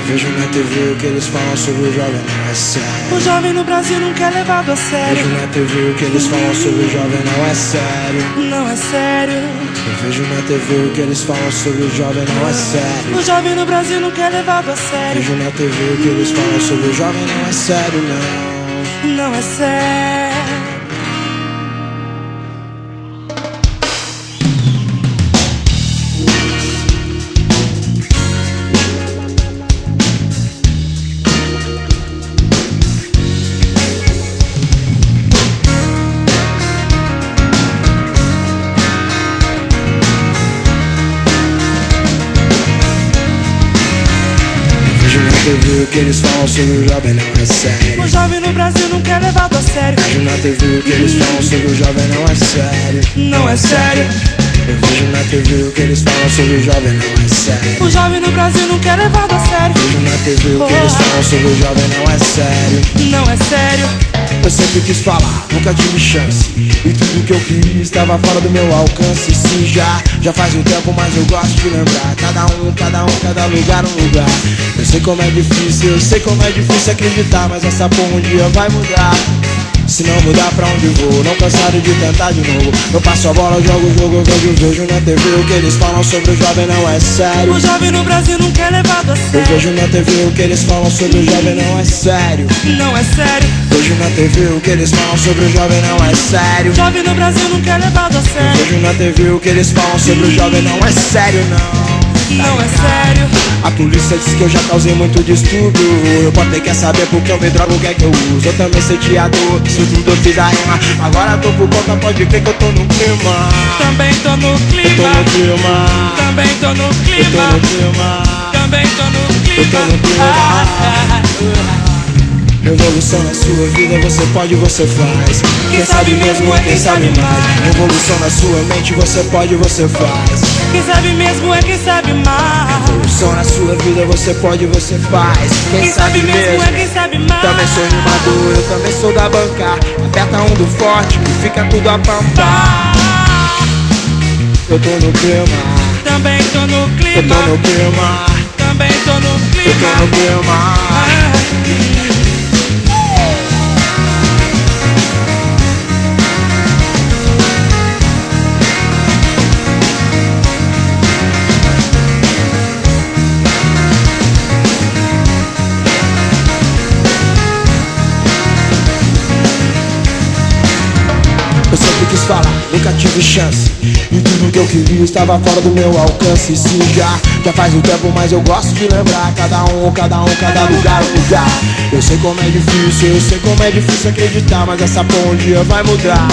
Vejo na TV o que eles falam sobre o jovem, não é sério. O jovem no Brasil nunca é levado a sério. Vejo na TV o que eles falam sobre o jovem, não é sério. Não é sério. Eu vejo na TV o que eles falam sobre o jovem, não é sério. O jovem no Brasil nunca é levado a sério. Vejo na TV o que eles falam sobre o jovem, não é sério, não. Não é sério. Vejo na TV o que eles falam sobre o jovem, não é sério. O jovem no Brasil nunca é levado a sério. Vejo na TV o que eles falam sobre o jovem, não é sério. Não é sério. Eu vejo na TV o que eles falam sobre o jovem, não é sério. O jovem no Brasil nunca é levado a sério. Vejo na TV o que eles falam sobre o jovem, não é sério. Não é sério. Eu sempre quis falar, nunca tive chance. E tudo que eu queria estava fora do meu alcance. Sim, já faz um tempo, mas eu gosto de lembrar. Cada lugar um lugar. Eu sei como é difícil, eu sei como é difícil acreditar, mas essa porra um dia vai mudar. Se não mudar pra onde vou, não cansado de tentar de novo. Eu passo a bola, jogo o jogo, vejo na TV o que eles falam sobre o jovem, não é sério. O jovem no Brasil nunca é levado a Eu sério. vejo na TV o que eles falam sobre o jovem, não é sério. Não é sério. Vejo na TV o que eles falam sobre o jovem, não é sério. O jovem no Brasil nunca é levado a sério. Vejo na TV o que eles falam sobre o jovem, não é sério, não. Não é sério. A polícia diz que eu já causei muito distúrbio. O repórter quer saber por que eu me drogo, o que é que eu uso. Eu também sei teatro, isso tudo eu fiz a rima. Agora tô por conta, pode crer que eu tô no clima. Também tô no Eu tô clima. no clima. Também tô no Eu tô clima. no clima. Também tô no Eu tô no clima. Revolução na sua vida, você pode, você faz. Quem sabe mesmo é quem sabe mais. Revolução na sua mente, você pode, você faz. Quem sabe mesmo é quem sabe mais. Revolução na sua vida, você pode, você faz. Quem sabe mesmo é quem sabe mais. Também sou animador, eu também sou da banca. Aperta um do forte e fica tudo a pampar. Eu tô no clima. Também tô no Eu clima. tô no clima. Também tô no Eu clima. tô no clima. Eu sempre quis falar, nunca tive chance. E tudo que eu queria estava fora do meu alcance. Sim, já faz um tempo, mas eu gosto de lembrar. Cada lugar um lugar. Eu sei como é difícil, eu sei como é difícil acreditar, mas essa porra um dia vai mudar.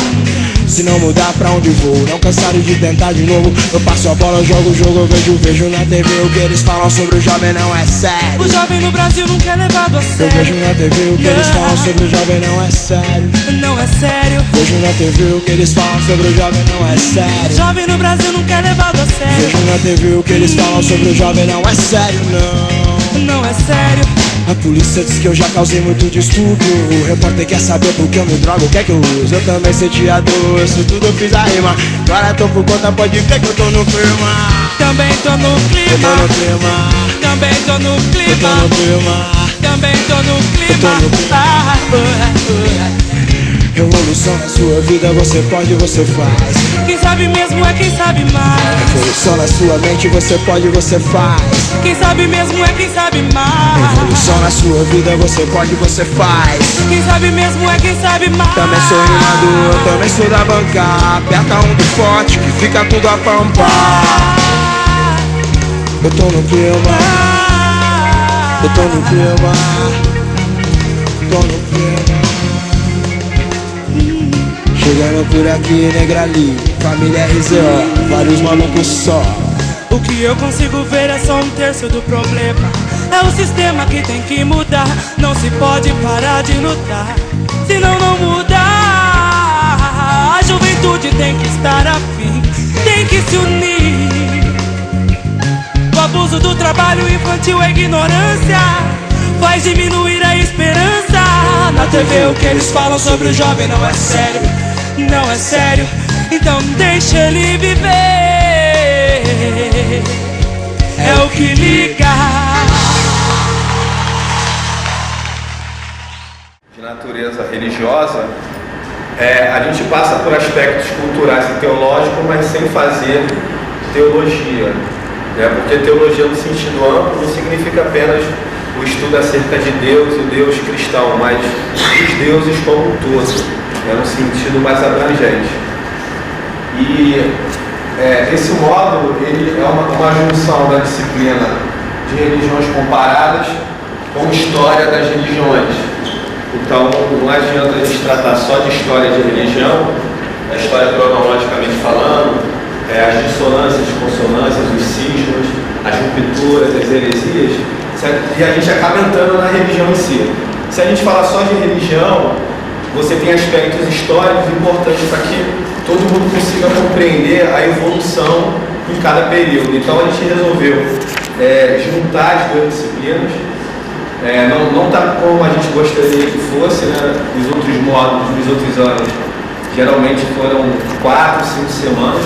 Se não mudar pra onde vou, não cansado de tentar de novo. Eu passo a bola, jogo o jogo, vejo na TV o que eles falam sobre o jovem, não é sério. O jovem no Brasil nunca é levado a Eu sério. vejo na TV o que eles falam sobre o jovem, não é sério. Não é sério. Vejo na TV o que eles falam sobre o jovem, não é sério. Jovem no Brasil nunca é levado a sério. Vejo na TV o que eles falam sobre o jovem, não é sério, não. Não é sério. A polícia diz que eu já causei muito distúrbio. O repórter quer saber por que eu me drogo, o que é que eu uso. Eu também sei teatro, isso tudo eu fiz a rima. Agora tô por conta, pode crer que eu tô no clima. Também tô no Eu tô clima. no clima. Também tô no Eu tô clima. no clima. Também tô no Eu tô no clima. Revolução na sua vida, você pode, você faz. Quem sabe mesmo é quem sabe mais. Revolução na sua mente, você pode, você faz. Quem sabe mesmo é quem sabe mais. Revolução na sua vida, você pode, você faz. Quem sabe mesmo é quem sabe mais. Também sou animador, também sou da banca. Aperta um do forte que fica tudo a pampar. Eu tô no clima. Eu tô no clima. Tô no clima. Chegando por aqui, negra ali. Família RZO, vários malucos só. O que eu consigo ver é só um terço do problema. É o sistema que tem que mudar. Não se pode parar de lutar, senão não muda. A juventude tem que estar afim, tem que se unir. O abuso do trabalho infantil é ignorância, faz diminuir a esperança. Na TV o que eles falam sobre o jovem não é sério, não é sério. Então deixa ele viver, é o que liga. natureza religiosa, a gente passa por aspectos culturais e teológicos, mas sem fazer teologia, né? Porque teologia no sentido amplo não significa apenas o estudo acerca de Deus, o Deus cristão, mas os deuses como um todo, né? No sentido mais abrangente. E esse módulo ele é uma junção da disciplina de religiões comparadas com história das religiões. Então, não adianta a gente tratar só de história de religião, a história cronologicamente falando, as dissonâncias, consonâncias, os cismas, as rupturas, as heresias, e a gente acaba entrando na religião em si. Se a gente falar só de religião, você tem aspectos históricos importantes para que todo mundo consiga compreender a evolução em cada período. Então, a gente resolveu juntar as duas disciplinas. Não está como a gente gostaria que fosse, né? Os outros módulos, nos outros anos, geralmente foram 4, 5 semanas,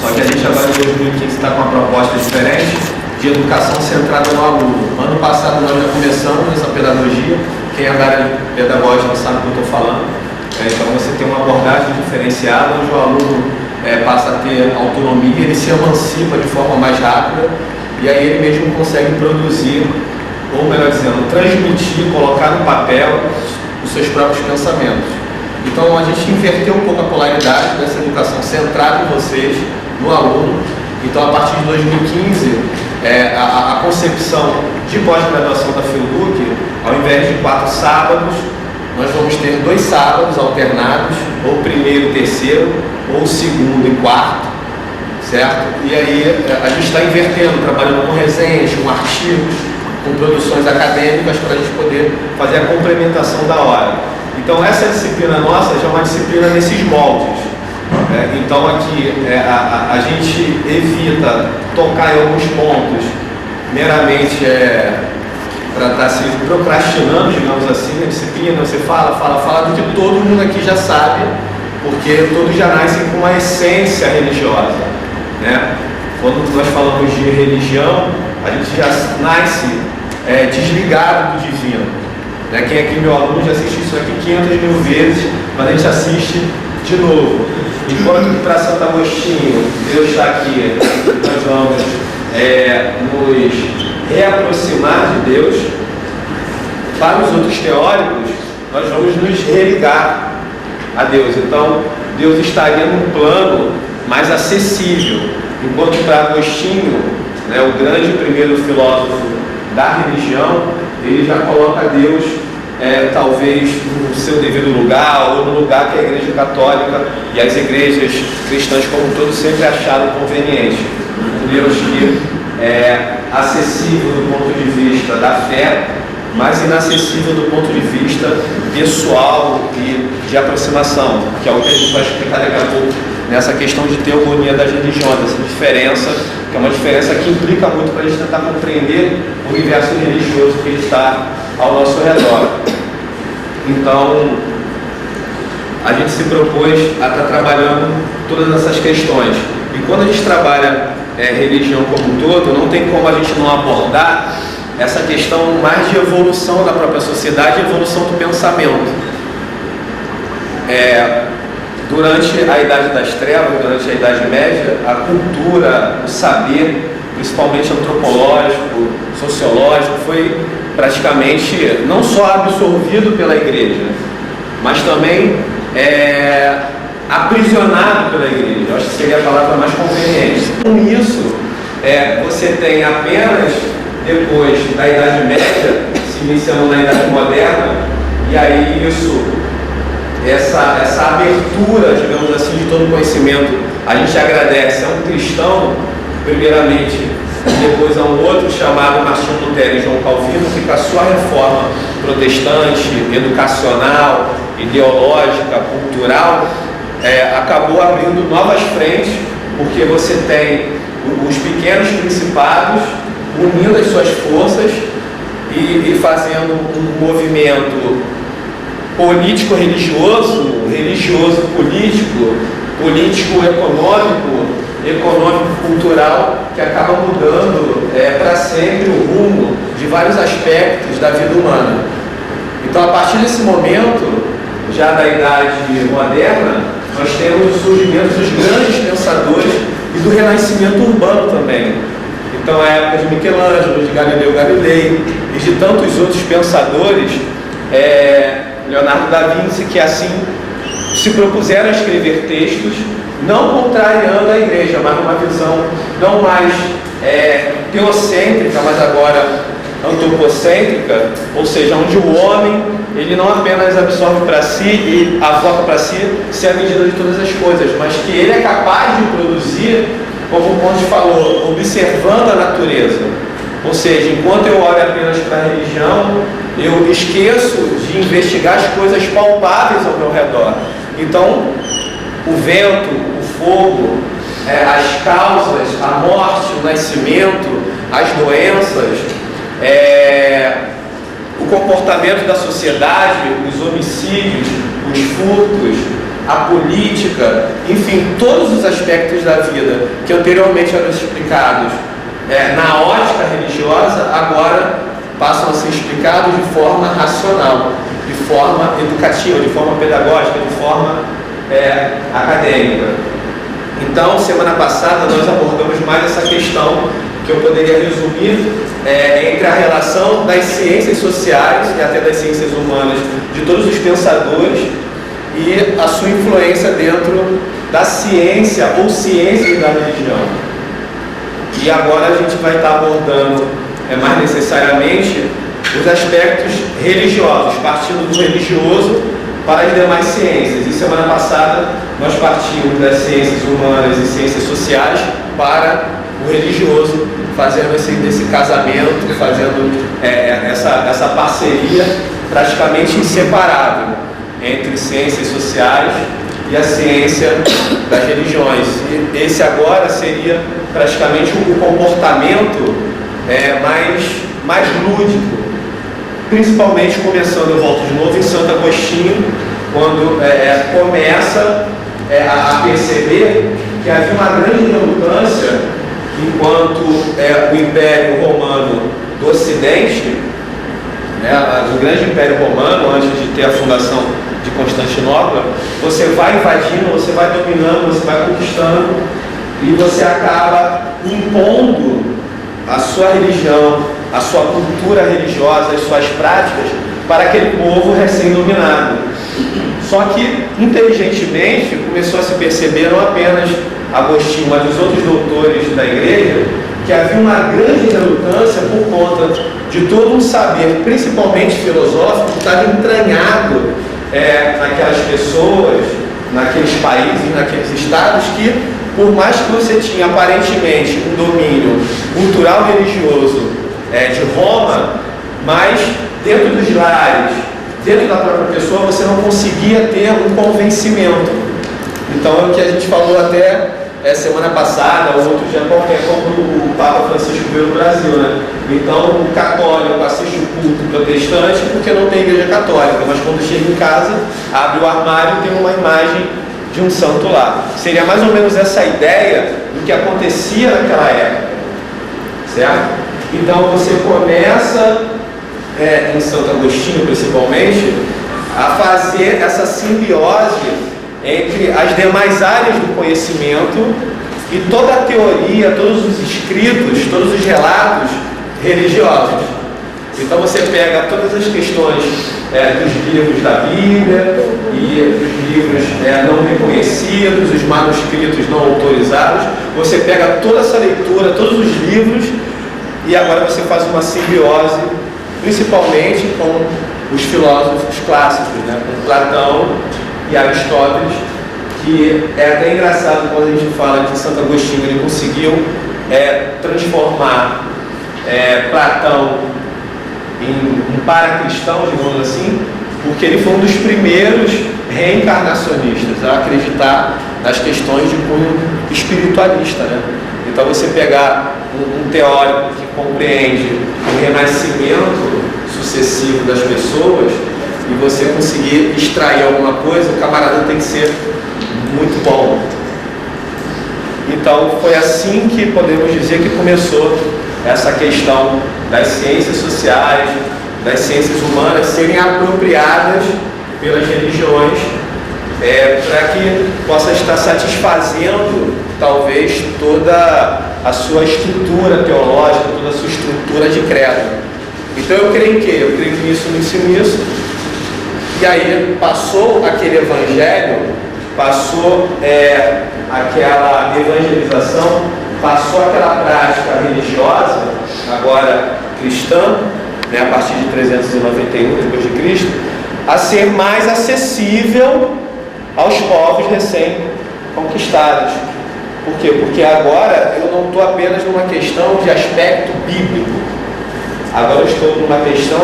só que a gente agora em 2015 está com uma proposta diferente de educação centrada no aluno. Ano passado nós já começamos essa pedagogia, quem é da área pedagógica sabe o que eu estou falando, então você tem uma abordagem diferenciada, onde o aluno passa a ter autonomia, ele se emancipa de forma mais rápida, e aí ele mesmo consegue produzir, ou melhor dizendo, transmitir, colocar no papel os seus próprios pensamentos. Então a gente inverteu um pouco a polaridade dessa educação centrada em vocês, no aluno. Então a partir de 2015, a concepção de pós-graduação da FIUDUC, ao invés de 4 sábados, nós vamos ter 2 sábados alternados, ou primeiro e terceiro, ou segundo e quarto, certo? E aí a gente está invertendo, trabalhando com resenhas, com artigos, com produções acadêmicas para a gente poder fazer a complementação da hora. Então essa disciplina nossa já é uma disciplina nesses moldes. Então aqui a gente evita tocar em alguns pontos meramente para estar se procrastinando, digamos assim, na disciplina. Você fala do que todo mundo aqui já sabe, porque todos já nascem com uma essência religiosa, né? Quando nós falamos de religião, a gente já nasce desligado do divino, né? Quem aqui, meu aluno, já assistiu isso aqui 500 mil vezes, mas a gente assiste de novo. Enquanto para Santo Agostinho, Deus está aqui, nós vamos nos reaproximar de Deus. Para os outros teóricos, nós vamos nos religar a Deus. Então, Deus estaria num plano mais acessível. Enquanto para Agostinho, né, o grande primeiro filósofo da religião, ele já coloca Deus talvez no seu devido lugar, ou no lugar que a Igreja Católica e as igrejas cristãs como um todo sempre acharam conveniente. Deus que é acessível do ponto de vista da fé, mas inacessível do ponto de vista pessoal e de aproximação, que é o que a gente vai explicar daqui a pouco nessa questão de teogonia das religiões, essa diferença, que é uma diferença que implica muito para a gente tentar compreender o universo religioso que está ao nosso redor. Então, a gente se propôs a estar trabalhando todas essas questões. E quando a gente trabalha religião como um todo, não tem como a gente não abordar essa questão mais de evolução da própria sociedade e evolução do pensamento. Durante a Idade das Trevas, durante a Idade Média, a cultura, o saber, principalmente antropológico, sociológico, foi praticamente não só absorvido pela igreja, mas também aprisionado pela igreja. Eu acho que seria a palavra mais conveniente. Com isso, você tem apenas depois da Idade Média, se iniciando na Idade Moderna, e aí essa abertura, digamos assim, de todo o conhecimento, a gente agradece a um cristão, primeiramente, e depois a um outro chamado Martinho Lutero e João Calvino, que com a sua reforma protestante, educacional, ideológica, cultural, acabou abrindo novas frentes, porque você tem os pequenos principados unindo as suas forças e fazendo um movimento político-religioso, religioso-político, político-econômico, econômico-cultural, que acaba mudando para sempre o rumo de vários aspectos da vida humana. Então, a partir desse momento, já da Idade Moderna, nós temos o surgimento dos grandes pensadores e do renascimento urbano também. Então, a época de Michelangelo, de Galileu Galilei e de tantos outros pensadores, Leonardo da Vinci, que assim se propuseram a escrever textos, não contrariando a igreja, mas numa visão não mais teocêntrica, mas agora antropocêntrica, ou seja, onde o homem ele não apenas absorve para si e avoca para si ser a medida de todas as coisas, mas que ele é capaz de produzir, como o Conde falou, observando a natureza. Ou seja, enquanto eu olho apenas para a religião, eu esqueço de investigar as coisas palpáveis ao meu redor. Então, o vento, o fogo, as causas, a morte, o nascimento, as doenças, o comportamento da sociedade, os homicídios, os furtos, a política, enfim, todos os aspectos da vida que anteriormente eram explicados na ótica religiosa, agora passam a ser explicados de forma racional, de forma educativa, de forma pedagógica, de forma acadêmica. Então, semana passada nós abordamos mais essa questão que eu poderia resumir entre a relação das ciências sociais e até das ciências humanas, de todos os pensadores, e a sua influência dentro da ciência ou ciências da religião. E agora a gente vai estar abordando mais necessariamente os aspectos religiosos, partindo do religioso para as demais ciências. E semana passada nós partimos das ciências humanas e ciências sociais para o religioso, fazendo esse casamento, fazendo essa parceria praticamente inseparável entre ciências sociais e a ciência das religiões. E esse agora seria praticamente o comportamento mais lúdico, principalmente começando, eu volto de novo, em Santo Agostinho, quando começa a perceber que havia uma grande relutância, enquanto o Império Romano do Ocidente, o grande Império Romano, antes de ter a fundação de Constantinopla, você vai invadindo, você vai dominando, você vai conquistando e você acaba impondo a sua religião, a sua cultura religiosa, as suas práticas para aquele povo recém-dominado. Só que, inteligentemente, começou a se perceber, não apenas Agostinho, mas os outros doutores da igreja, que havia uma grande relutância por conta de todo um saber, principalmente filosófico, que estava entranhado naquelas pessoas, naqueles países, naqueles estados, que por mais que você tinha aparentemente um domínio cultural religioso de Roma, mas dentro dos lares, dentro da própria pessoa, você não conseguia ter um convencimento. Então é o que a gente falou até semana passada, ou outro dia qualquer, como o Papa Francisco veio no Brasil, né? Então o católico assiste o culto protestante porque não tem igreja católica, mas quando chega em casa, abre o armário e tem uma imagem de um santo lá. Seria mais ou menos essa ideia do que acontecia naquela época, certo? Então você começa, em Santo Agostinho principalmente, a fazer essa simbiose entre as demais áreas do conhecimento e toda a teoria, todos os escritos, todos os relatos religiosos. Então você pega todas as questões dos livros da Bíblia e dos livros não reconhecidos, os manuscritos não autorizados, você pega toda essa leitura, todos os livros, e agora você faz uma simbiose, principalmente com os filósofos clássicos, com Platão e Aristóteles, que é até engraçado quando a gente fala que Santo Agostinho ele conseguiu transformar Platão em um paracristão, digamos assim, porque ele foi um dos primeiros reencarnacionistas a acreditar nas questões de cunho espiritualista, Então você pegar um teórico que compreende o renascimento sucessivo das pessoas e você conseguir extrair alguma coisa, o camarada tem que ser muito bom. Então foi assim que podemos dizer que começou essa questão das ciências sociais, das ciências humanas serem apropriadas pelas religiões para que possa estar satisfazendo talvez toda a sua estrutura teológica, toda a sua estrutura de credo. Então eu creio em quê? Eu creio nisso, nisso. E aí passou aquele evangelho, passou aquela evangelização, passou aquela prática religiosa, agora cristã, né, a partir de 391 depois de Cristo, a ser mais acessível aos povos recém-conquistados. Por quê? Porque agora eu não estou apenas numa questão de aspecto bíblico, agora eu estou numa questão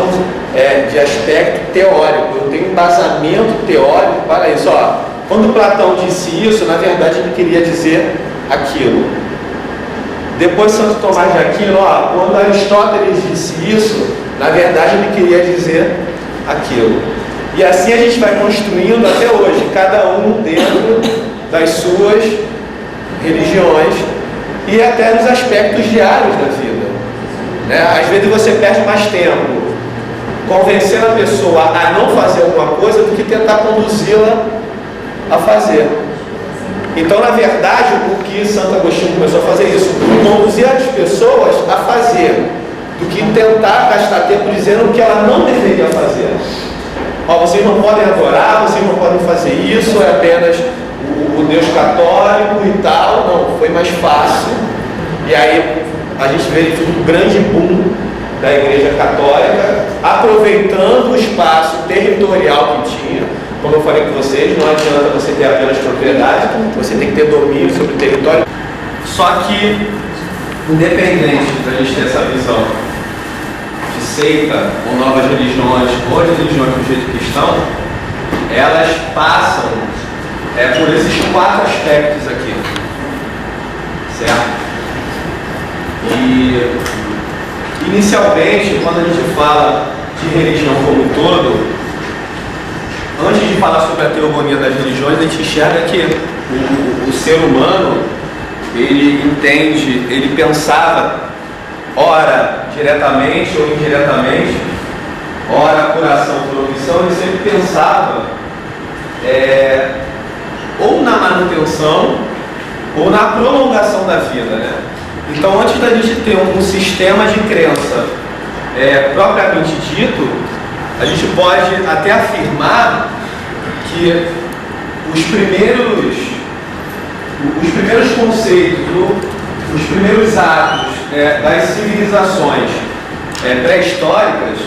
de aspecto teórico. Eu tenho um embasamento teórico para isso. Quando Platão disse isso, na verdade ele queria dizer aquilo. Depois Santo Tomás de Aquino, quando Aristóteles disse isso, na verdade ele queria dizer aquilo. E assim a gente vai construindo até hoje, cada um dentro das suas religiões e até nos aspectos diários da vida, né? Às vezes você perde mais tempo convencendo a pessoa a não fazer alguma coisa do que tentar conduzi-la a fazer. Então, na verdade, o que Santo Agostinho começou a fazer isso, conduzir as pessoas a fazer, do que tentar gastar tempo dizendo o que ela não deveria fazer. Vocês não podem adorar, vocês não podem fazer isso, é apenas o Deus católico e tal. Não, foi mais fácil. E aí a gente verifica um grande boom da Igreja Católica, aproveitando o espaço territorial que tinha. Como eu falei com vocês, não adianta você ter apenas propriedade, você tem que ter domínio sobre o território. Só que, independente da gente ter essa visão de seita ou novas religiões, ou de religiões do jeito que estão, elas passam por esses 4 aspectos aqui, certo? E inicialmente, quando a gente fala de religião como um todo, antes de falar sobre a teogonia das religiões, a gente enxerga que o ser humano, ele entende, ele pensava, ora diretamente ou indiretamente, ora por ação ou por omissão, ele sempre pensava ou na manutenção ou na prolongação da vida, né? Então, antes da gente ter um sistema de crença propriamente dito, a gente pode até afirmar que os primeiros conceitos, os primeiros atos das civilizações pré-históricas,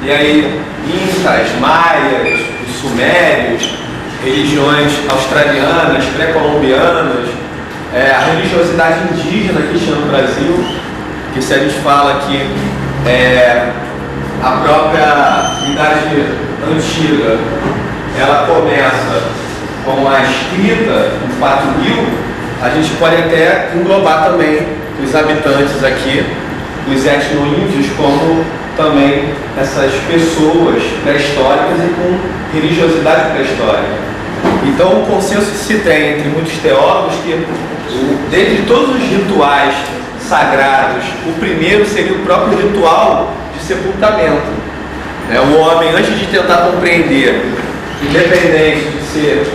e aí incas, maias, os sumérios, religiões australianas, pré-colombianas, a religiosidade indígena que tinha no Brasil, que se a gente fala que a própria Idade Antiga, ela começa com a escrita em 4000, a gente pode até englobar também os habitantes aqui, os etno-índios, como também essas pessoas pré-históricas e com religiosidade pré-histórica. Então, o consenso que se tem entre muitos teólogos que, dentre todos os rituais sagrados, o primeiro seria o próprio ritual de sepultamento. O homem, antes de tentar compreender, independente de ser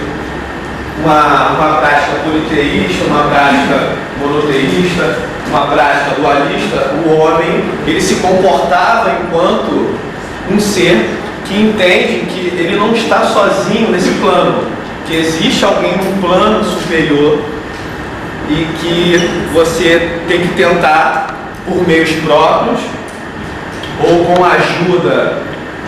uma prática politeísta, uma prática monoteísta, uma prática dualista, o homem, ele se comportava enquanto um ser que entende que ele não está sozinho nesse plano, que existe alguém num plano superior e que você tem que tentar, por meios próprios ou com a ajuda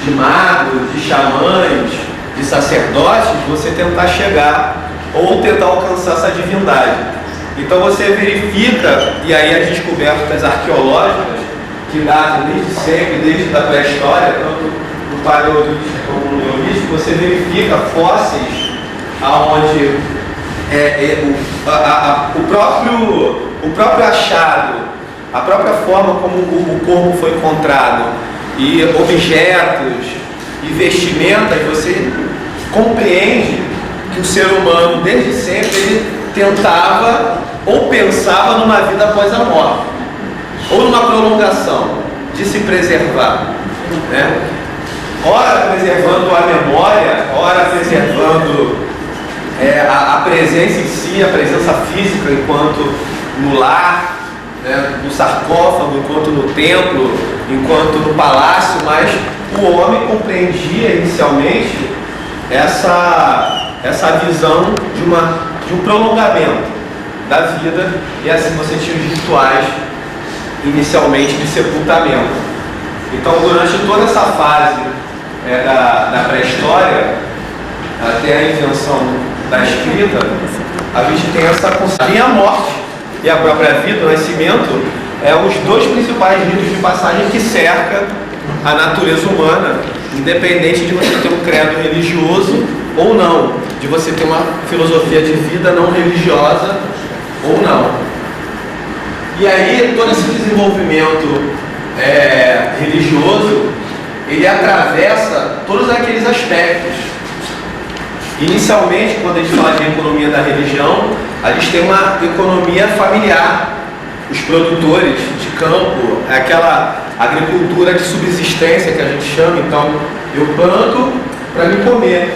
de magos, de xamãs, de sacerdotes, você tentar chegar ou tentar alcançar essa divindade. Então você verifica, e aí as descobertas arqueológicas que datam desde sempre, desde a pré-história, tanto no paleolítico como no neolítico, você verifica fósseis aonde o próprio achado, a própria forma como o corpo foi encontrado, e objetos e vestimentas, você compreende que o ser humano, desde sempre, ele tentava ou pensava numa vida após a morte, ou numa prolongação de se preservar. né? Ora preservando a memória, ora preservando a presença em si, a presença física, enquanto no lar, né, no sarcófago, enquanto no templo, enquanto no palácio, mas o homem compreendia inicialmente essa visão de um prolongamento da vida, e assim você tinha os rituais inicialmente de sepultamento. Então, durante toda essa fase da pré-história, até a invenção da escrita, a gente tem essa concepção. A morte e a própria vida, o nascimento, os dois principais ritos de passagem que cercam a natureza humana, independente de você ter um credo religioso ou não, de você ter uma filosofia de vida não religiosa ou não. E aí, todo esse desenvolvimento religioso, ele atravessa todos aqueles aspectos. Inicialmente, quando a gente fala de economia da religião, a gente tem uma economia familiar. Os produtores de campo, aquela agricultura de subsistência que a gente chama. Então, eu planto para me comer.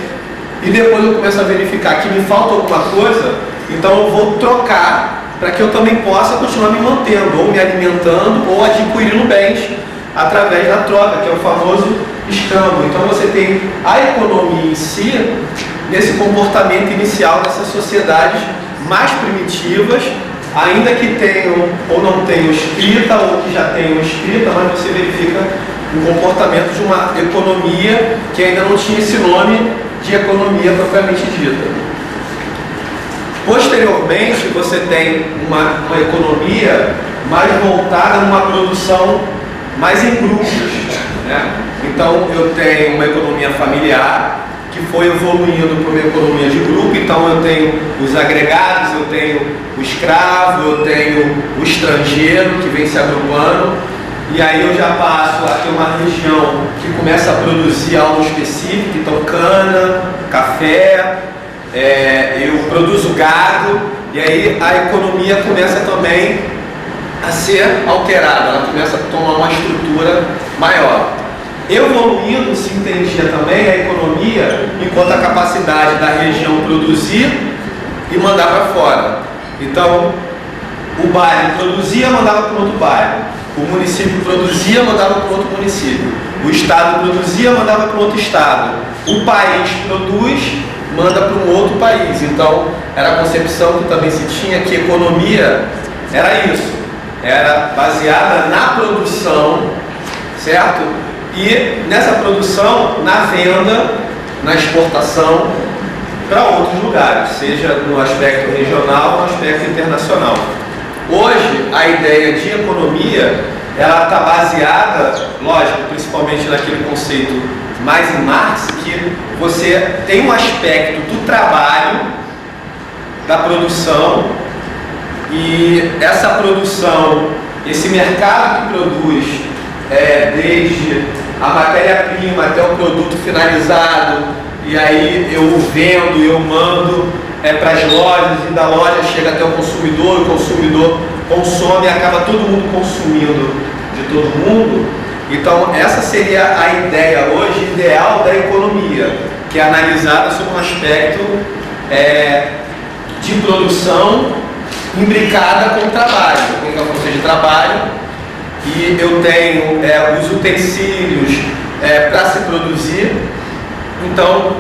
E depois eu começo a verificar que me falta alguma coisa, então eu vou trocar para que eu também possa continuar me mantendo, ou me alimentando, ou adquirindo bens através da troca, que é o famoso escambo. Então você tem a economia em si, nesse comportamento inicial dessas sociedades mais primitivas, ainda que tenham ou não tenham escrita, ou que já tenham escrita, mas você verifica um comportamento de uma economia que ainda não tinha esse nome de economia propriamente dita. Posteriormente, você tem uma economia mais voltada a uma produção mais em grupos, né? Então, eu tenho uma economia familiar que foi evoluindo para uma economia de grupo. Então, eu tenho os agregados, eu tenho o escravo, eu tenho o estrangeiro que vem se agrupando. E aí eu já passo a ter uma região que começa a produzir algo específico, então cana, café, eu produzo gado, e aí a economia começa também a ser alterada, ela começa a tomar uma estrutura maior. Evoluindo, se entendia também a economia enquanto a capacidade da região produzir e mandar para fora. Então, o bairro produzia, mandava para outro bairro. O município produzia, mandava para outro município. O estado produzia, mandava para outro estado. O país produz, manda para um outro país. Então, era a concepção que também se tinha que economia era isso. Era baseada na produção, certo? E nessa produção, na venda, na exportação para outros lugares, seja no aspecto regional ou no aspecto internacional. Hoje, a ideia de economia, ela está baseada, lógico, principalmente naquele conceito mais em Marx, que você tem um aspecto do trabalho, da produção, e essa produção, esse mercado que produz, desde a matéria-prima até o produto finalizado, e aí eu vendo, eu mando para as lojas, e da loja chega até o consumidor consome e acaba todo mundo consumindo de todo mundo. Então essa seria a ideia hoje ideal da economia, que é analisada sob um aspecto de produção imbricada com o trabalho. Eu tenho a força de trabalho e eu tenho os utensílios para se produzir. Então,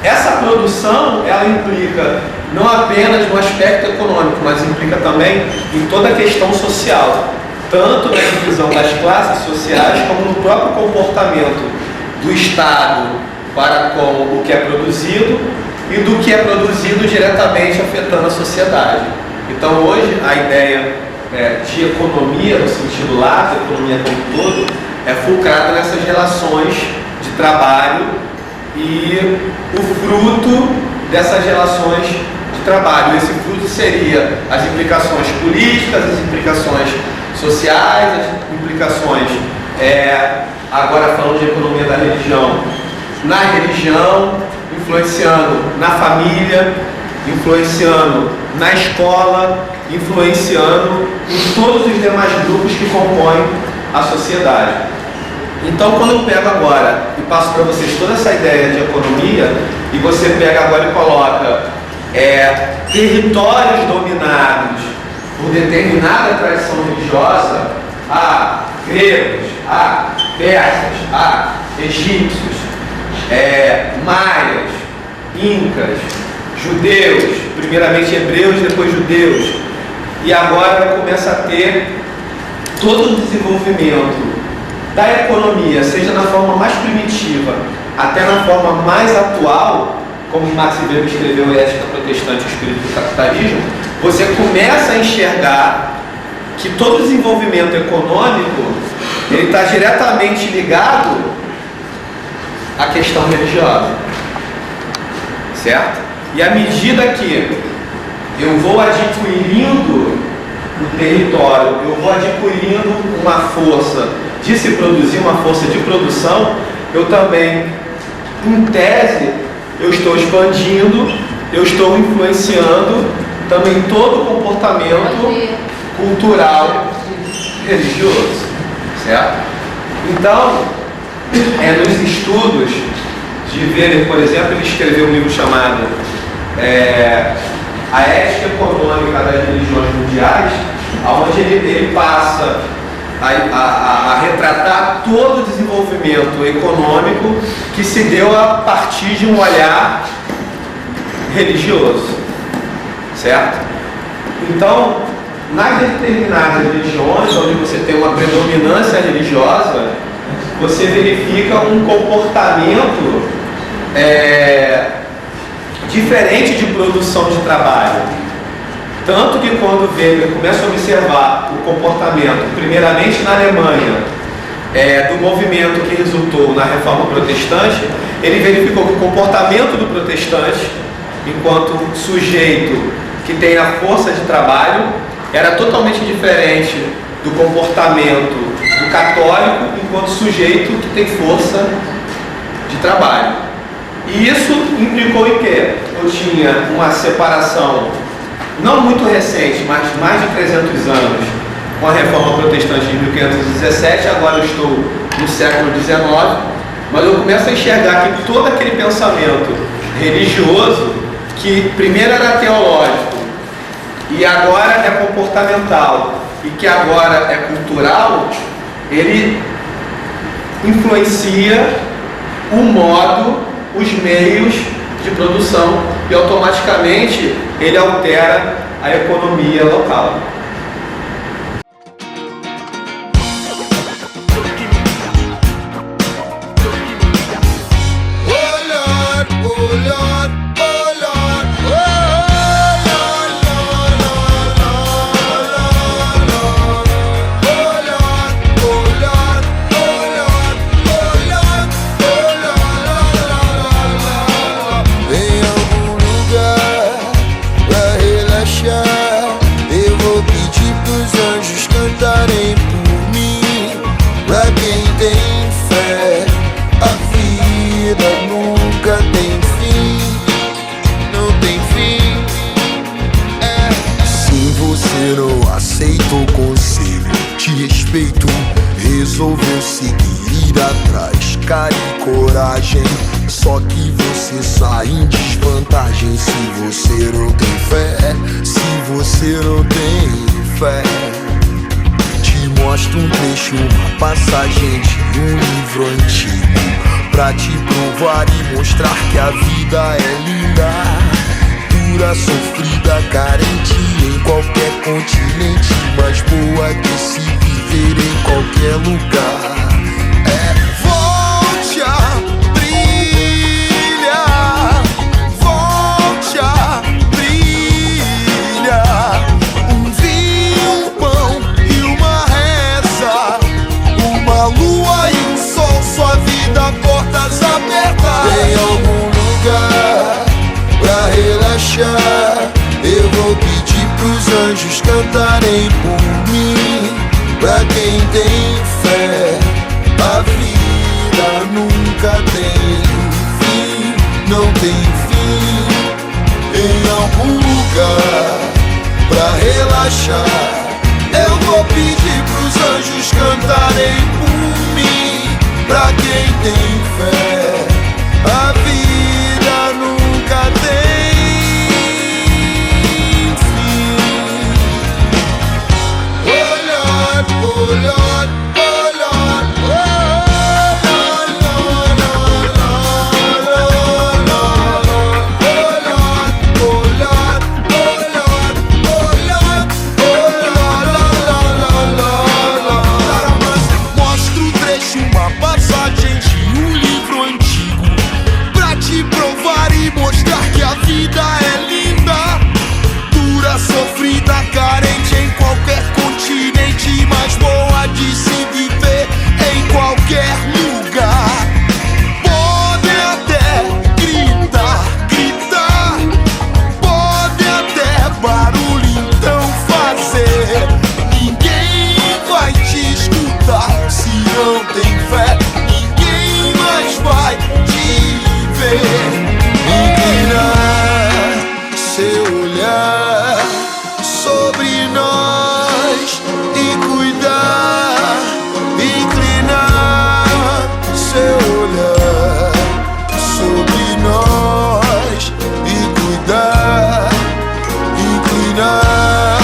essa produção, ela implica não apenas no aspecto econômico, mas implica também em toda a questão social, tanto na divisão das classes sociais, como no próprio comportamento do Estado para com o que é produzido e do que é produzido diretamente afetando a sociedade. Então, hoje, a ideia de economia, no sentido lato, economia como um todo, é fulcrada nessas relações de trabalho e o fruto dessas relações de trabalho. Esse fruto seria as implicações políticas, as implicações sociais, as implicações, agora falando de economia da religião, na religião, influenciando na família, influenciando na escola, influenciando em todos os demais grupos que compõem a sociedade. Então, quando eu pego agora e passo para vocês toda essa ideia de economia, e você pega agora e coloca territórios dominados por determinada tradição religiosa, gregos, persas, egípcios, maias, incas, judeus, primeiramente hebreus, depois judeus, e agora começa a ter todo o desenvolvimento da economia, seja na forma mais primitiva até na forma mais atual, como Max Weber escreveu Ética Protestante e o Espírito do Capitalismo, você começa a enxergar que todo desenvolvimento econômico ele está diretamente ligado à questão religiosa, certo? E à medida que eu vou adquirindo o território, eu vou adquirindo uma força de se produzir, uma força de produção, eu também, em tese, eu estou expandindo, eu estou influenciando também todo o comportamento cultural religioso, certo? Então, nos estudos de Weber, por exemplo, ele escreveu um livro chamado A Ética Econômica das Religiões Mundiais, onde ele passa a retratar todo o desenvolvimento econômico que se deu a partir de um olhar religioso, certo? Então, nas determinadas religiões, onde você tem uma predominância religiosa, você verifica um comportamento diferente de produção de trabalho. Tanto que quando Weber começa a observar o comportamento, primeiramente na Alemanha, do movimento que resultou na Reforma Protestante, ele verificou que o comportamento do protestante, enquanto sujeito que tem a força de trabalho, era totalmente diferente do comportamento do católico, enquanto sujeito que tem força de trabalho. E isso implicou em quê? Eu tinha uma separação não muito recente, mas mais de 300 anos, com a Reforma Protestante de 1517, agora eu estou no século XIX, mas eu começo a enxergar que todo aquele pensamento religioso, que primeiro era teológico, e agora é comportamental, e que agora é cultural, ele influencia o modo, os meios de produção, e automaticamente ele altera a economia local. Resolveu seguir, ir atrás, cara e coragem. Só que você sai em desvantagem se você não tem fé. Se você não tem fé. Te mostro um trecho, uma passagem de um livro antigo, pra te provar e mostrar que a vida é linda, dura, sofrida, carente em qualquer continente, mas boa de se viver em qualquer lugar. Volte a brilhar, volte a brilhar. Um vinho, um pão e uma reza, uma lua e um sol, sua vida, portas abertas. Tem algum lugar pra relaxar? Eu vou pedir pros anjos cantarem por mim. Pra quem tem fé, a vida nunca tem fim, não tem fim. Em algum lugar pra relaxar, eu vou pedir pros anjos cantarem por mim. pra quem tem fé. A vida nunca tem fim. Oh Lord, oh Lord, oh Lord, oh Lord, Lord, Lord, Lord, Lord, Lord, oh Lord, oh Lord, oh Lord, oh Lord. Mostro um trecho, uma passagem de um livro antigo, pra te provar e mostrar que a vida é linda, dura, sofrida, carente em qualquer continente, mas boa de se viver em qualquer lugar. Podem até gritar, gritar, podem até barulho então fazer, ninguém vai te escutar se não tem fé, ninguém mais vai te ver. Inclinar seu olhar sobre nós e cuidar. Inclinar seu olhar sobre nós e cuidar. Inclinar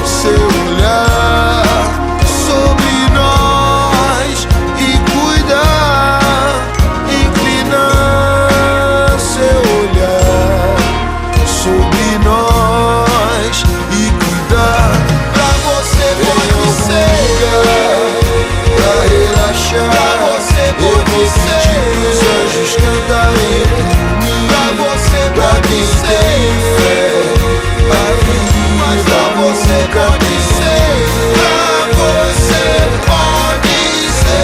seu olhar sobre nós e cuidar. Inclinar seu olhar sobre nós e cuidar. Pra você pode ser, pra relaxar. Pra você pode ser, os anjos cantarem por mim. Pra você pode ser, mas pra você pode ser, pra você pode ser.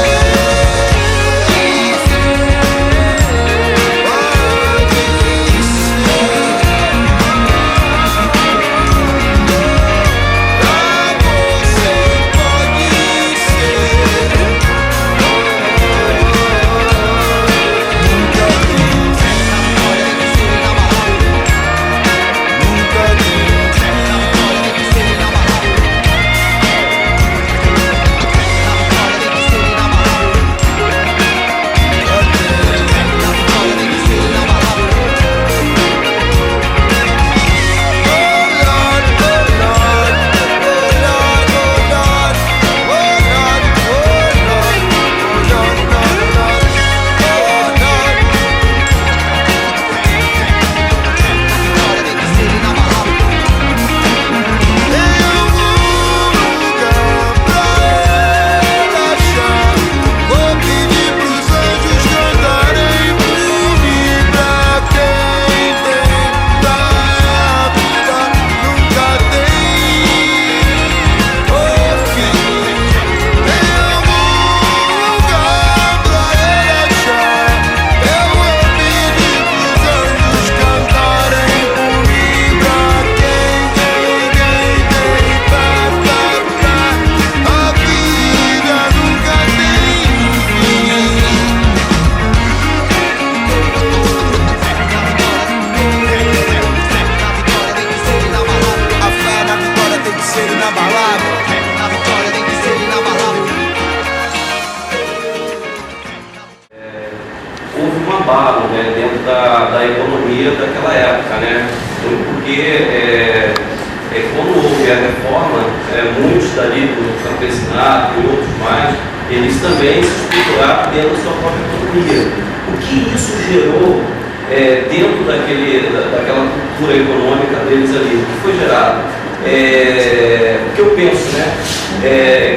Houve um abalo, né, dentro da economia daquela época, né? Porque quando houve a reforma, muitos dali do campesinato e outros mais, eles também se estruturaram dentro da sua própria economia. O que isso gerou dentro daquela cultura econômica deles ali? O que foi gerado? O que eu penso, né,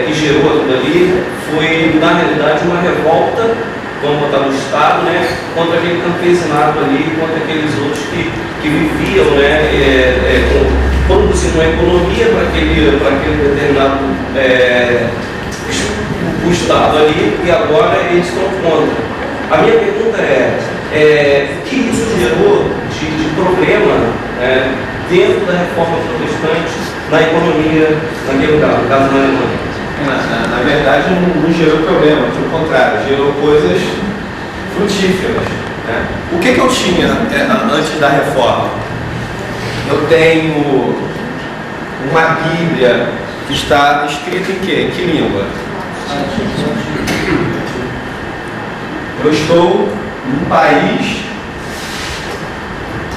que gerou aquilo ali foi, na realidade, uma revolta, vamos botar no Estado, né, contra aquele campesinato ali, contra aqueles outros que viviam, né, produzindo uma economia para aquele determinado o Estado ali, e agora eles estão contra. A minha pergunta o que isso gerou de problema dentro da reforma protestante na economia naquele lugar, no caso na Alemanha? Na verdade, não gerou problema, pelo contrário, gerou coisas frutíferas. Né? O que eu tinha antes da reforma? Eu tenho uma Bíblia que está escrita em quê? Em que língua? Eu estou num país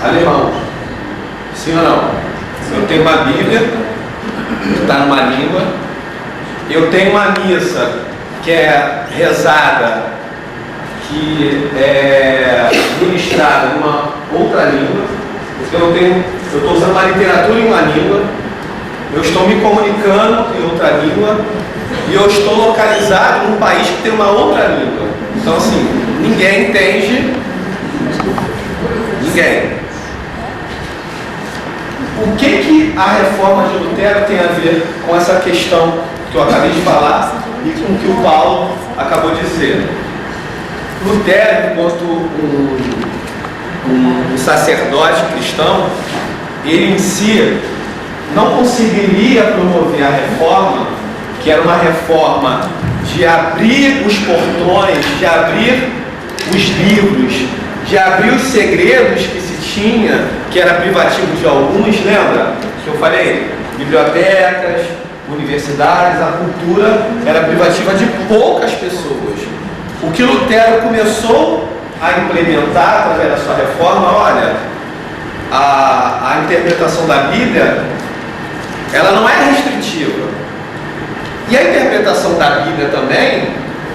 alemão. Sim ou não? Eu tenho uma Bíblia, que está numa língua. Eu tenho uma missa que é rezada, que é ministrada numa outra língua. Então eu estou usando uma literatura em uma língua. Eu estou me comunicando em outra língua. E eu estou localizado num país que tem uma outra língua. Então assim, ninguém entende. Ninguém. O que a reforma de Lutero tem a ver com essa questão que eu acabei de falar e com o que o Paulo acabou de dizer? Lutero, enquanto um sacerdote cristão, ele em si não conseguiria promover a reforma, que era uma reforma de abrir os portões, de abrir os livros, de abrir os segredos que se tinha, que era privativo de alguns, lembra? Que eu falei, bibliotecas, universidades, a cultura era privativa de poucas pessoas. O que Lutero começou a implementar através da sua reforma, olha, a interpretação da Bíblia, ela não é restritiva. E a interpretação da Bíblia também,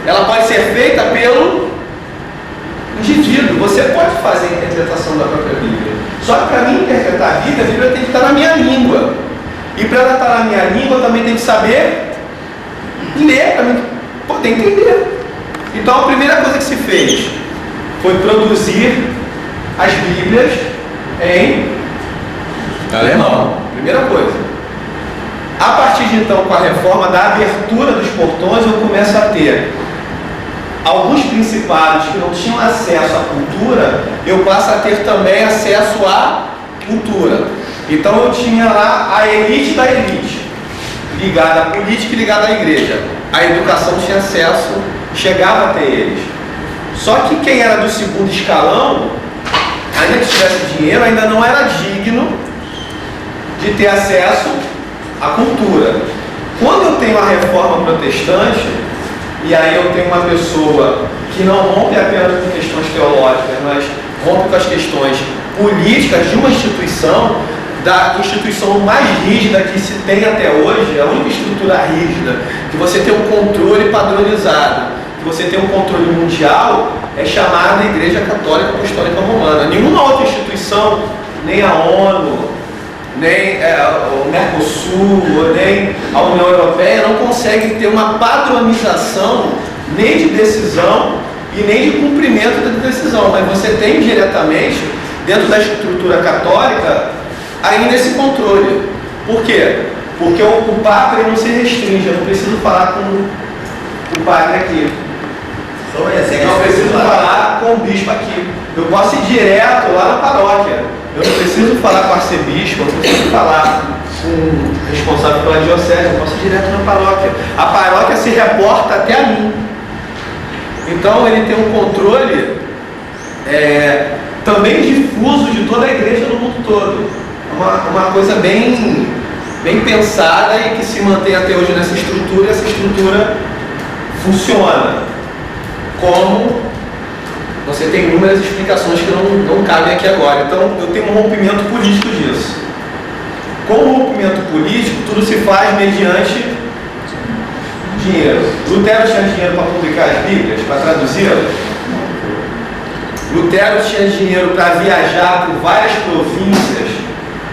ela pode ser feita pelo indivíduo. Você pode fazer a interpretação da própria Bíblia. Só que para mim interpretar a Bíblia tem que estar na minha língua. E para ela estar na minha língua, eu também tenho que saber ler, para mim poder entender. Então a primeira coisa que se fez foi produzir as Bíblias em alemão. Primeira coisa. A partir de então, com a reforma da abertura dos portões, eu começo a ter alguns principados que não tinham acesso à cultura, eu passo a ter também acesso à cultura. Então eu tinha lá a elite da elite, ligada à política e ligada à igreja. A educação tinha acesso, chegava até eles. Só que quem era do segundo escalão, ainda que tivesse dinheiro, ainda não era digno de ter acesso à cultura. Quando eu tenho a reforma protestante, e aí eu tenho uma pessoa que não rompe apenas com questões teológicas, mas rompe com as questões políticas de uma instituição, da instituição mais rígida que se tem até hoje, a única estrutura rígida, que você tem um controle padronizado, que você tem um controle mundial, é chamada Igreja Católica Apostólica Romana. Nenhuma outra instituição, nem a ONU, nem o Mercosul, nem a União Europeia, não consegue ter uma padronização nem de decisão e nem de cumprimento da decisão, mas você tem diretamente, dentro da estrutura católica, ainda esse controle. Por quê? Porque o Papa ele não se restringe, eu não preciso falar com o padre aqui. Eu não preciso falar com o bispo aqui. Eu posso ir direto lá na paróquia. Eu não preciso falar com o arcebispo, eu não preciso falar com o responsável pela diocese, eu posso ir direto na paróquia. A paróquia se reporta até a mim. Então ele tem um controle também difuso de toda a igreja no mundo todo. Uma coisa bem pensada e que se mantém até hoje nessa estrutura, e essa estrutura funciona. Como você tem inúmeras explicações que não cabem aqui agora. Então eu tenho um rompimento político disso. Com o rompimento político, tudo se faz mediante dinheiro. Lutero tinha dinheiro para publicar as Bíblias, para traduzi-las. Lutero tinha dinheiro para viajar por várias províncias,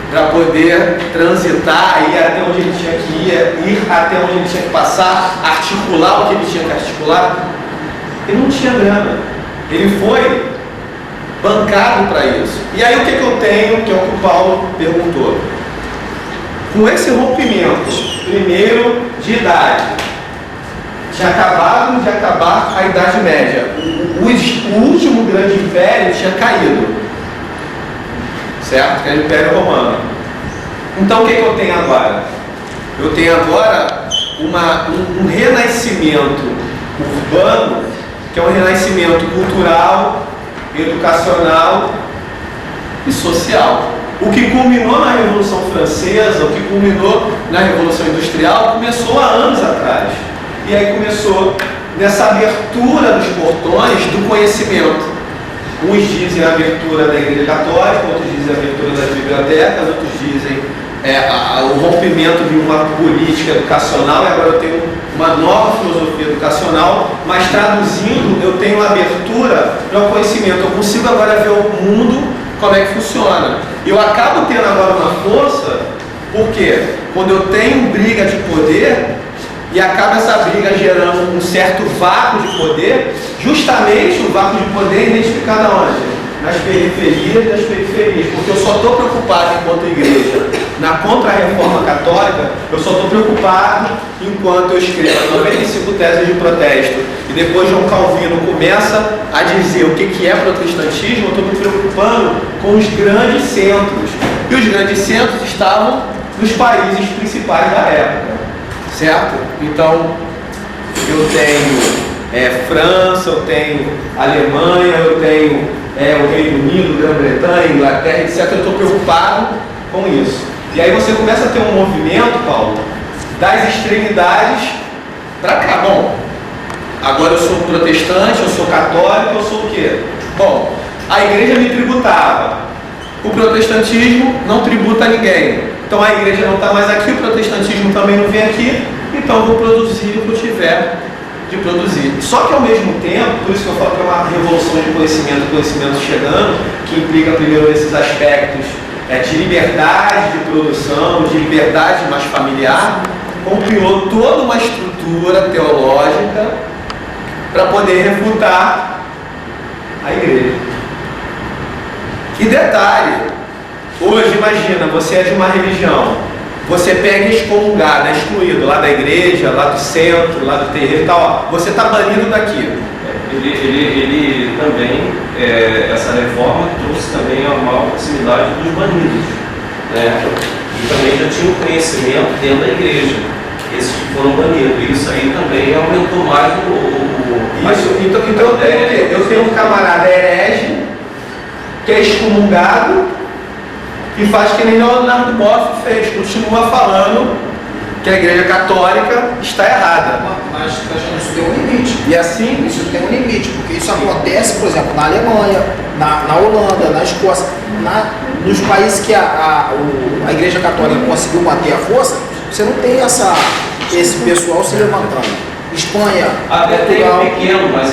para poder transitar, ir até onde ele tinha que ir até onde ele tinha que passar, articular o que ele tinha que articular. Ele não tinha grana. Ele foi bancado para isso. E aí o que eu tenho, que é o que o Paulo perguntou. Com esse rompimento, primeiro de idade, tinha acabado de acabar a Idade Média. O último grande império tinha caído. Certo? Que é o Império Romano. Então o que eu tenho agora? Eu tenho agora um renascimento urbano, que é um renascimento cultural, educacional e social. O que culminou na Revolução Francesa, o que culminou na Revolução Industrial, começou há anos atrás. E aí começou nessa abertura dos portões do conhecimento. Uns dizem a abertura da Igreja Católica, outros dizem a abertura das bibliotecas, outros dizem o rompimento de uma política educacional, e agora eu tenho uma nova filosofia educacional, mas traduzindo, eu tenho a abertura para o conhecimento. Eu consigo agora ver o mundo, como é que funciona. Eu acabo tendo agora uma força, porque quando eu tenho briga de poder, e acaba essa briga gerando um certo vácuo de poder, justamente o vácuo de poder é identificado onde? Nas periferias das periferias, porque eu só estou preocupado enquanto igreja na contra-reforma católica, eu só estou preocupado enquanto eu escrevo 95 teses de protesto, e depois João Calvino começa a dizer o que é protestantismo. Eu estou me preocupando com os grandes centros, e os grandes centros estavam nos países principais da época, certo? Então, eu tenho França, eu tenho Alemanha, eu tenho o Reino Unido, Grã-Bretanha, Inglaterra, etc. Eu estou preocupado com isso. E aí você começa a ter um movimento, Paulo, das extremidades para cá. Bom, agora eu sou protestante, eu sou católico, eu sou o quê? Bom, a igreja me tributava. O protestantismo não tributa ninguém. Então a igreja não está mais aqui, o protestantismo também não vem aqui, então eu vou produzir o que eu tiver de produzir. Só que ao mesmo tempo, por isso que eu falo que é uma revolução de conhecimento chegando, que implica primeiro esses aspectos de liberdade de produção, de liberdade mais familiar, criou toda uma estrutura teológica para poder refutar a igreja. E detalhe, hoje imagina, você é de uma religião, você pega excomungado, excluído lá da igreja, lá do centro, lá do terreiro e tal, você está banido daqui. Ele também, essa reforma trouxe também a maior proximidade dos banidos, né? E também já tinha um conhecimento dentro da igreja, esses que foram banidos, e isso aí também aumentou mais Então eu tenho um camarada herege, que é excomungado, e faz que nem Leonardo Boff fez, continua falando que a igreja católica está errada. Mas isso tem um limite. E assim? Isso tem um limite, porque isso acontece, por exemplo, na Alemanha, na Holanda, na Escócia, nos países que a igreja católica conseguiu manter a força, você não tem esse pessoal se levantando. Espanha, até tem um pequeno, mas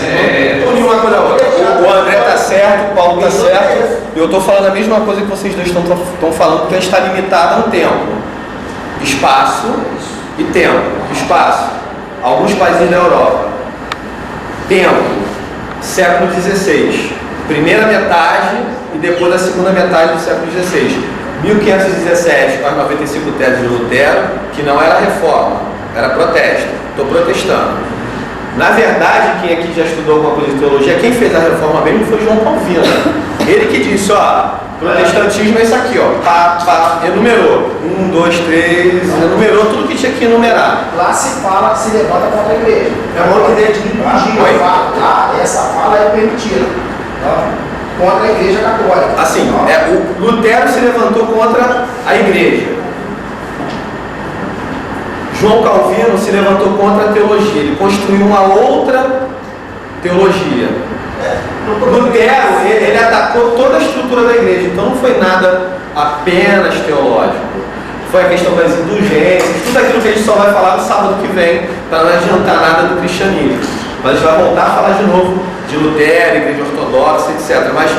uma coisa outra. O André está certo, o Paulo está certo. Eu estou falando a mesma coisa que vocês dois estão falando, porque a gente está limitado a um tempo. Espaço e tempo. Espaço. Alguns países da Europa. Tempo. Século XVI. Primeira metade e depois a segunda metade do século XVI. 1517, com as 95 teses de Lutero, que não era reforma, era protesto. Estou protestando. Na verdade, quem aqui já estudou alguma coisa de teologia, quem fez a reforma mesmo foi João Calvino. Ele que disse, protestantismo é isso aqui, enumerou. 1, 2, 3, enumerou tudo que tinha que enumerar. Lá se levanta contra a igreja. É uma outra ideia de liturgia. Essa fala é permitida. Contra a igreja católica. Assim, o Lutero se levantou contra a igreja. João Calvino se levantou contra a teologia, ele construiu uma outra teologia. Lutero, ele atacou toda a estrutura da igreja, então não foi nada apenas teológico. Foi a questão das indulgências, tudo aquilo que a gente só vai falar no sábado que vem, para não adiantar nada do cristianismo. Mas a gente vai voltar a falar de novo de Lutero, igreja ortodoxa, etc. Mas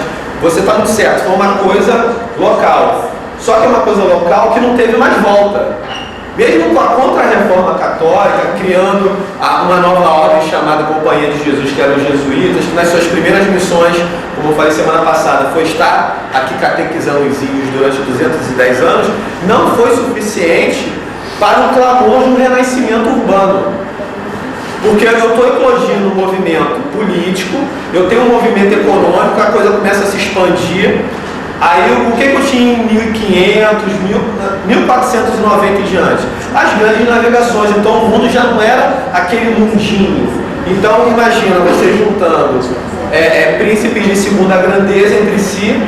você está muito certo, foi uma coisa local. Só que é uma coisa local que não teve mais volta. Mesmo com a contra-reforma católica, criando uma nova ordem chamada Companhia de Jesus, que eram os jesuítas, que nas suas primeiras missões, como eu falei semana passada, foi estar aqui catequizando os índios durante 210 anos, não foi suficiente para um clamor de um renascimento urbano. Porque eu estou eclodindo um movimento político, eu tenho um movimento econômico, a coisa começa a se expandir. Aí o que eu tinha em 1500, 1490 em diante? As grandes navegações. Então o mundo já não era aquele mundinho. Então imagina você juntando príncipes de segunda grandeza entre si,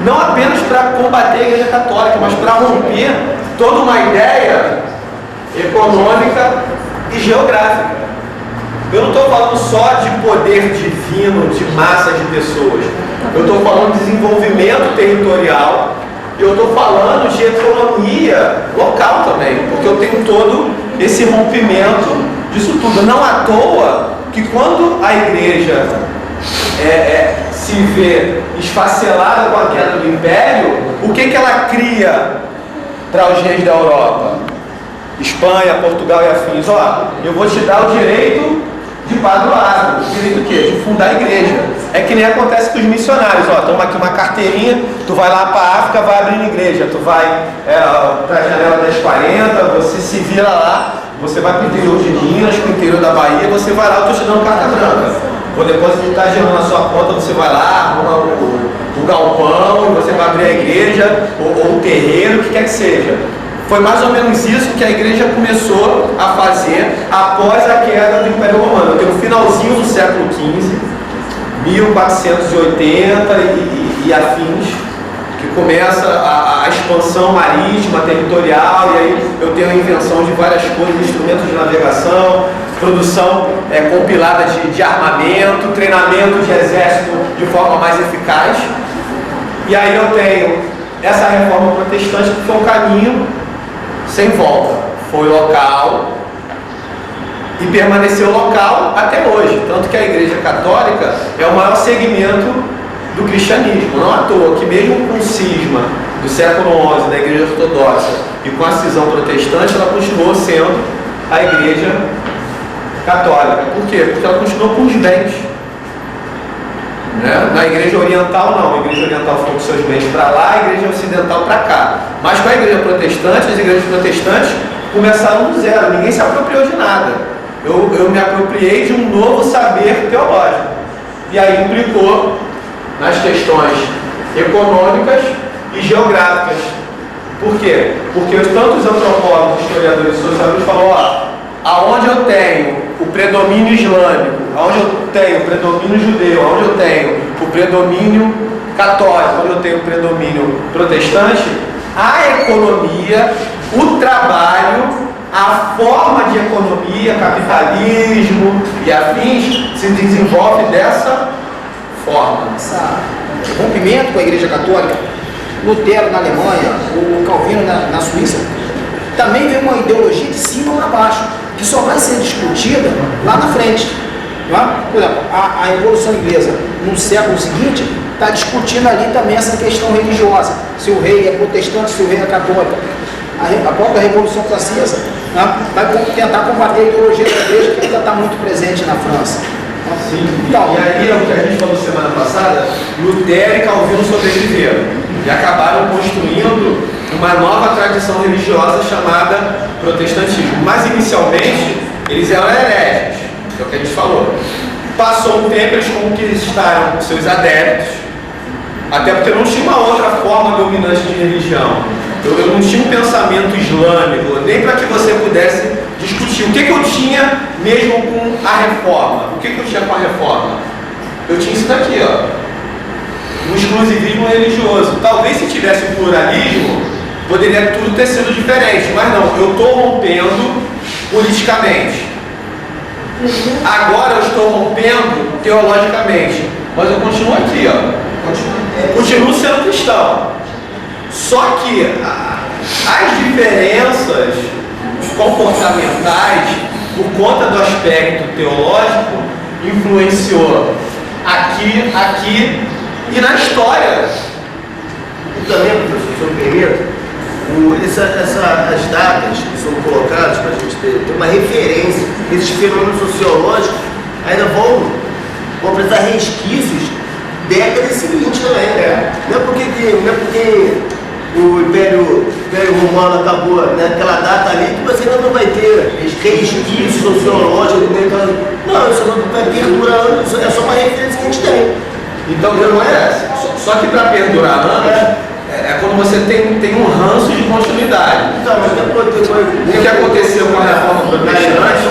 não apenas para combater a igreja católica, mas para romper toda uma ideia econômica e geográfica. Eu não estou falando só de poder divino, de massa de pessoas. Eu estou falando de desenvolvimento territorial. Eu estou falando de economia local também, porque eu tenho todo esse rompimento disso tudo. Não à toa que quando a igreja se vê esfacelada com a queda do império, o que ela cria para os reis da Europa? Espanha, Portugal e afins. Ó, eu vou te dar o direito de padroado. O direito o quê? De fundar a igreja. É que nem acontece com os missionários. Ó, toma aqui uma carteirinha, tu vai lá para a África, vai abrindo igreja. Tu vai para a janela das 40, você se vira lá, você vai para o interior de Minas, para o interior da Bahia, você vai lá, eu estou te dando carta branca. Vou depositar dinheiro na sua conta, você vai lá, arruma o galpão, você vai abrir a igreja, ou o terreiro, o que quer que seja. Foi mais ou menos isso que a igreja começou a fazer após a queda do Império Romano. Tem o finalzinho do século XV, 1480 e afins, que começa a expansão marítima, territorial, e aí eu tenho a invenção de várias coisas, instrumentos de navegação, produção compilada de armamento, treinamento de exército de forma mais eficaz. E aí eu tenho essa reforma protestante, que foi um caminho sem volta. Foi local e permaneceu local até hoje. Tanto que a Igreja Católica é o maior segmento do cristianismo. Não à toa que mesmo com o cisma do século XI da Igreja Ortodoxa e com a cisão protestante, ela continuou sendo a Igreja Católica. Por quê? Porque ela continuou com os bens. Na Igreja Oriental não, a Igreja Oriental ficou com seus bens para lá, a Igreja Ocidental para cá. Mas com a Igreja Protestante, as igrejas protestantes começaram do zero, ninguém se apropriou de nada. Eu me apropriei de um novo saber teológico. E aí implicou nas questões econômicas e geográficas. Por quê? Porque tantos antropólogos, historiadores e sociólogos falam, aonde eu tenho o predomínio islâmico, aonde eu tenho o predomínio judeu, aonde eu tenho o predomínio católico, onde eu tenho o predomínio protestante, a economia, o trabalho, a forma de economia, capitalismo e afins se desenvolve dessa forma. Esse rompimento com a Igreja Católica, Lutero na Alemanha, o Calvino na Suíça, também vem uma ideologia de cima para baixo, que só vai ser discutida lá na frente. Não é? Por exemplo, a Revolução Inglesa, no século seguinte, está discutindo ali também essa questão religiosa, se o rei é protestante, se o rei é católico. A própria Revolução Francesa, né, vai tentar combater a ideologia da igreja, que ainda está muito presente na França. Sim, então, e aí é o que a gente falou semana passada, Lutero e Calvino sobreviveram e acabaram construindo uma nova tradição religiosa chamada protestantismo. Mas inicialmente eles eram hereges, que é o que a gente falou. Passou um tempo, eles conquistaram seus adeptos, até porque não tinha uma outra forma dominante de religião. Eu não tinha um pensamento islâmico, nem para que você pudesse discutir. O que eu tinha mesmo com a reforma? O que eu tinha com a reforma? Eu tinha isso daqui, um exclusivismo religioso. Talvez se tivesse um pluralismo, poderia tudo ter sido diferente, mas não, eu estou rompendo politicamente. Agora eu estou rompendo teologicamente, mas eu continuo aqui, continuo sendo cristão. Só que as diferenças comportamentais, por conta do aspecto teológico, influenciou aqui e na história. E também, professor, se eu me permito, as datas que são colocadas para a gente ter uma referência, esses fenômenos sociológicos ainda vão apresentar resquícios décadas seguintes também. Não é porque o Império Romano acabou naquela data ali que você ainda não vai ter resquícios sociológicos. Não, isso não vai perdurar anos, é só uma referência que a gente tem. Então, não é. Só que para perdurar anos, é quando você tem um ranço de continuidade. O que aconteceu com a reforma protestante,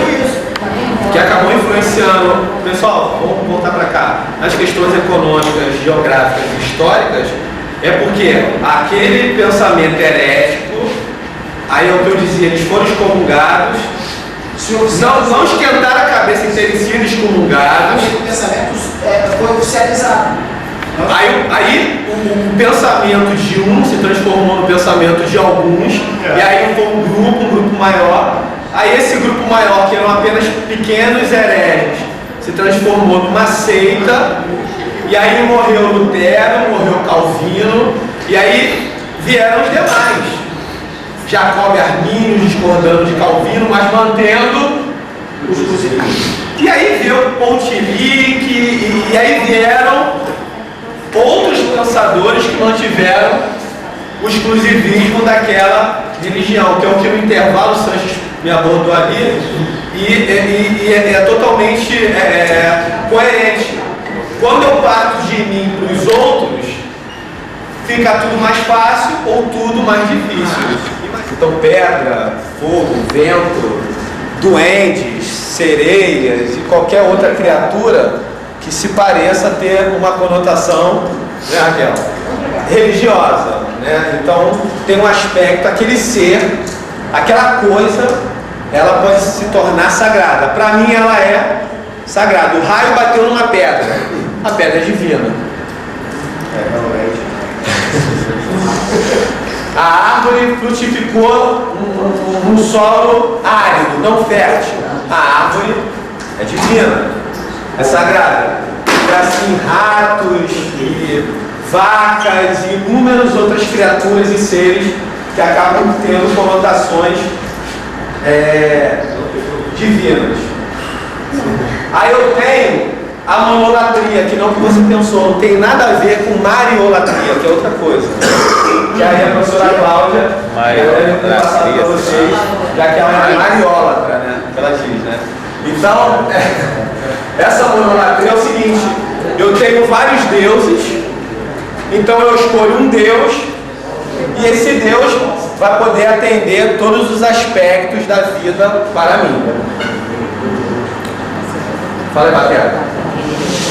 que acabou influenciando, pessoal, vamos voltar para cá, as questões econômicas, geográficas e históricas, é porque aquele pensamento herético, aí é o que eu dizia, eles foram excomungados, não esquentaram a cabeça enterecida, excomungado. O pensamento foi oficializado. Aí o pensamento de um se transformou no pensamento de alguns, e aí foi um grupo maior. Aí esse grupo maior, que eram apenas pequenos hereges, se transformou numa seita, e aí morreu Lutero, morreu Calvino, e aí vieram os demais. Jacob Arminio discordando de Calvino, mas mantendo os crucifixos. E aí veio Pontilique, e aí vieram outros pensadores que mantiveram o exclusivismo daquela religião, que é o que no intervalo Sanches me abordou ali, e é totalmente coerente. Quando eu parto de mim para os outros, fica tudo mais fácil ou tudo mais difícil. Então pedra, fogo, vento, duendes, sereias e qualquer outra criatura que se pareça ter uma conotação, né, Raquel, religiosa, né? Então tem um aspecto, aquele ser, aquela coisa, ela pode se tornar sagrada. Para mim ela é sagrada. O raio bateu numa pedra, a pedra é divina. A árvore frutificou num solo árido, não fértil. A árvore é divina, é sagrada. E assim, ratos e vacas e inúmeras outras criaturas e seres que acabam tendo conotações divinas. Aí eu tenho a monolatria, que não que você pensou, não tem nada a ver com mariolatria, que é outra coisa. Que aí a professora Cláudia deve ter passado para vocês, já que ela é mariólatra, né? Que ela diz, né? Então, essa monolatria é o seguinte: eu tenho vários deuses, então eu escolho um Deus, e esse Deus vai poder atender todos os aspectos da vida para mim. Fala aí, Batera.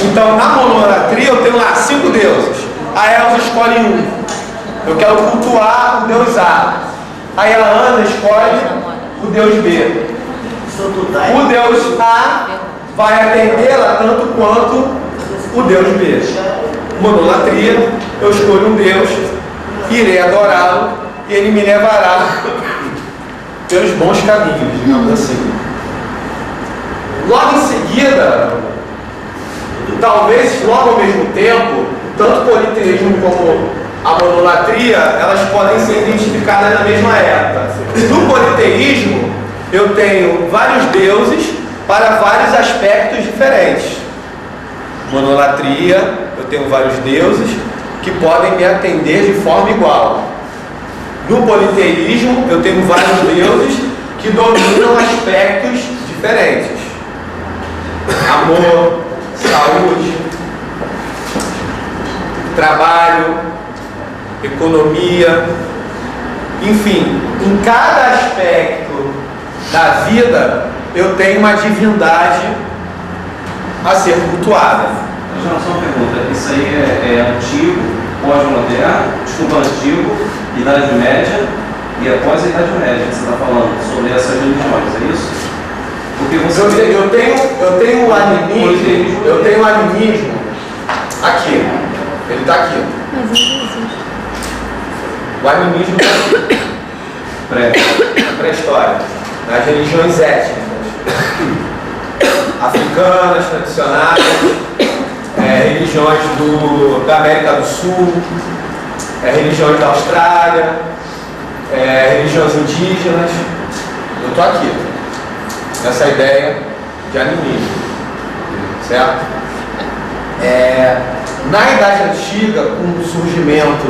Então, na monolatria, eu tenho lá 5 deuses. A Elza escolhe um. Eu quero cultuar o Deus A. Aí a Ana escolhe o Deus B. O Deus A vai atendê-la tanto quanto o Deus B. Monolatria, eu escolho um Deus, irei adorá-lo e ele me levará pelos bons caminhos, digamos assim. Logo em seguida, talvez logo ao mesmo tempo, tanto o politeísmo como a monolatria, elas podem ser identificadas na mesma época. No politeísmo, eu tenho vários deuses para vários aspectos diferentes. Monolatria, eu tenho vários deuses que podem me atender de forma igual. No politeísmo, eu tenho vários deuses que dominam aspectos diferentes. Amor, saúde, trabalho, economia, enfim, em cada aspecto da vida eu tenho uma divindade a ser cultuada. Só uma pergunta, isso aí é antigo, pós-moderno, desculpa, antigo, Idade Média e após a Idade Média que você está falando sobre essas religiões, é isso? Porque você eu tenho o animismo aqui, ele está aqui. O animismo pré-história, nas religiões étnicas, africanas, tradicionais, religiões da América do Sul, religiões da Austrália, religiões indígenas. Eu estou aqui. Essa ideia de animismo, certo? Na Idade Antiga, com o surgimento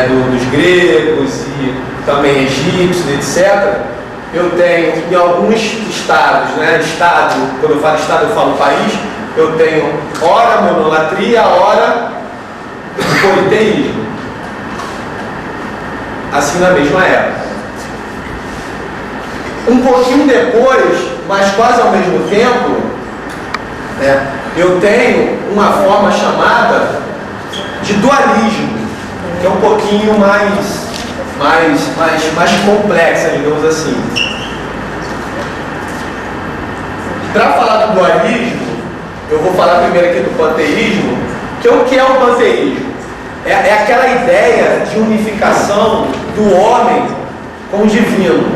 dos gregos e também egípcios, etc., eu tenho em alguns estados, né? Estado, quando eu falo estado, eu falo país, eu tenho ora monolatria, ora politeísmo. Assim na mesma época. Um pouquinho depois, mas quase ao mesmo tempo, né, eu tenho uma forma chamada de dualismo, que é um pouquinho mais complexa, digamos assim. para falar do dualismo, eu vou falar primeiro aqui do panteísmo, que o que é o panteísmo? É aquela ideia de unificação do homem com o divino.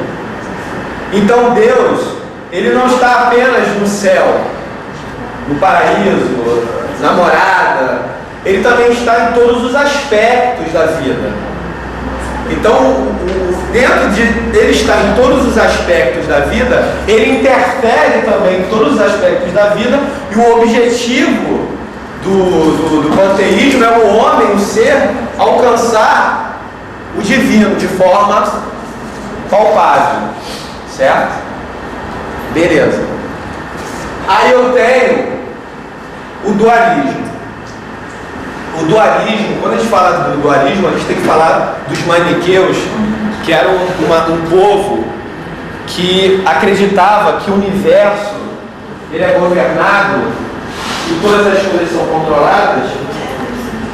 Então Deus, ele não está apenas no céu, no paraíso, na morada, ele também está em todos os aspectos da vida. Então, dentro de ele estar em todos os aspectos da vida, ele interfere também em todos os aspectos da vida, e o objetivo do panteísmo é o homem, o ser, alcançar o divino de forma palpável, certo? Beleza. Aí eu tenho o dualismo. O dualismo, quando a gente fala do dualismo, a gente tem que falar dos maniqueus, que eram um povo que acreditava que o universo ele é governado e todas as coisas são controladas,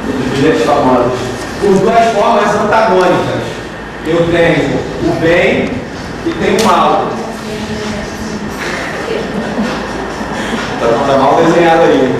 os bilhetes famosos, por duas formas antagônicas. Eu tenho o bem e tenho o mal. Tá mal desenhado aí.